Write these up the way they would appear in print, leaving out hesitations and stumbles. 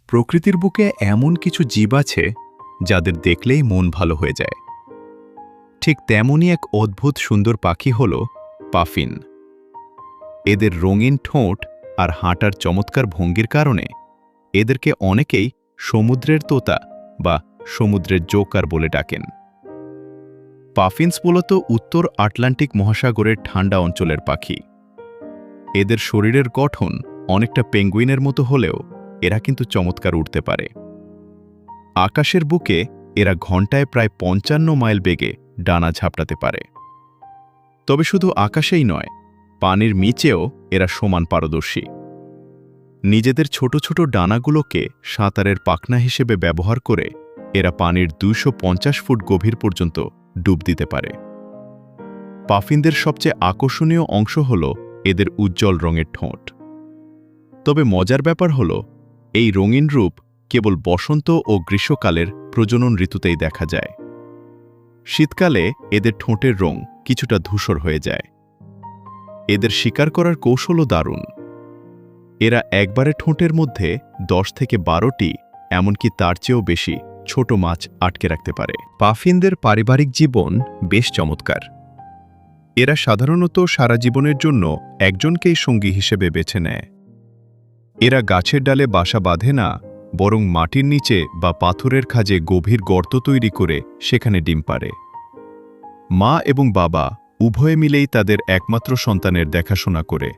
প্রকৃতির বুকে এমন কিছু জীব আছে যাদের দেখলেই মন ভালো হয়ে যায়। ঠিক তেমনই এক অদ্ভুত সুন্দর পাখি হল পাফিন। এদের রঙিন ঠোঁট আর হাঁটার চমৎকার ভঙ্গির কারণে এদেরকে অনেকেই সমুদ্রের তোতা বা সমুদ্রের জোকার বলে ডাকেন। পাফিন্স মূলত উত্তর আটলান্টিক মহাসাগরের ঠান্ডা অঞ্চলের পাখি। এদের শরীরের গঠন অনেকটা পেঙ্গুইনের মতো হলেও এরা কিন্তু চমৎকার উড়তে পারে। আকাশের বুকে এরা ঘণ্টায় প্রায় ৫৫ মাইল বেগে ডানা ঝাপটাতে পারে। তবে শুধু আকাশেই নয়, পানির নিচেও এরা সমান পারদর্শী। নিজেদের ছোট ছোট ডানাগুলোকে সাঁতারের পাখনা হিসেবে ব্যবহার করে এরা পানির ২৫০ ফুট গভীর পর্যন্ত ডুব দিতে পারে। পাফিনদের সবচেয়ে আকর্ষণীয় অংশ হল এদের উজ্জ্বল রঙের ঠোঁট। তবে মজার ব্যাপার হল, এই রঙিন রূপ কেবল বসন্ত ও গ্রীষ্মকালের প্রজনন ঋতুতেই দেখা যায়। শীতকালে এদের ঠোঁটের রং কিছুটা ধূসর হয়ে যায়। এদের শিকার করার কৌশলও দারুণ। এরা একবারে ঠোঁটের মধ্যে ১০ থেকে ১২টি, এমনকি তার চেয়েও বেশি ছোট মাছ আটকে রাখতে পারে। পাফিনদের পারিবারিক জীবন বেশ চমৎকার। এরা সাধারণত সারা জীবনের জন্য একজনকেই সঙ্গী হিসেবে বেছে নেয়। এরা গাছের ডালে বাসা বাঁধে না, বরং মাটির নিচে বা পাথরের খাঁজে গভীর গর্ত তৈরি করে সেখানে ডিম পাড়ে। মা এবং বাবা উভয়ে মিলেই তাদের একমাত্র সন্তানের দেখাশোনা করে।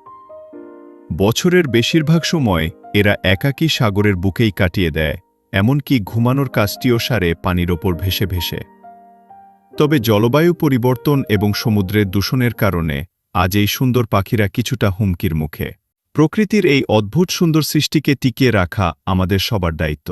বছরের বেশিরভাগ সময় এরা একাকী সাগরের বুকেই কাটিয়ে দেয়, এমনকি ঘুমানোর কাজটিও সারে পানির ওপর ভেসে ভেসে। তবে জলবায়ু পরিবর্তন এবং সমুদ্রের দূষণের কারণে আজ এই সুন্দর পাখিরা কিছুটা হুমকির মুখে। প্রকৃতির এই অদ্ভুত সুন্দর সৃষ্টিকে টিকিয়ে রাখা আমাদের সবার দায়িত্ব।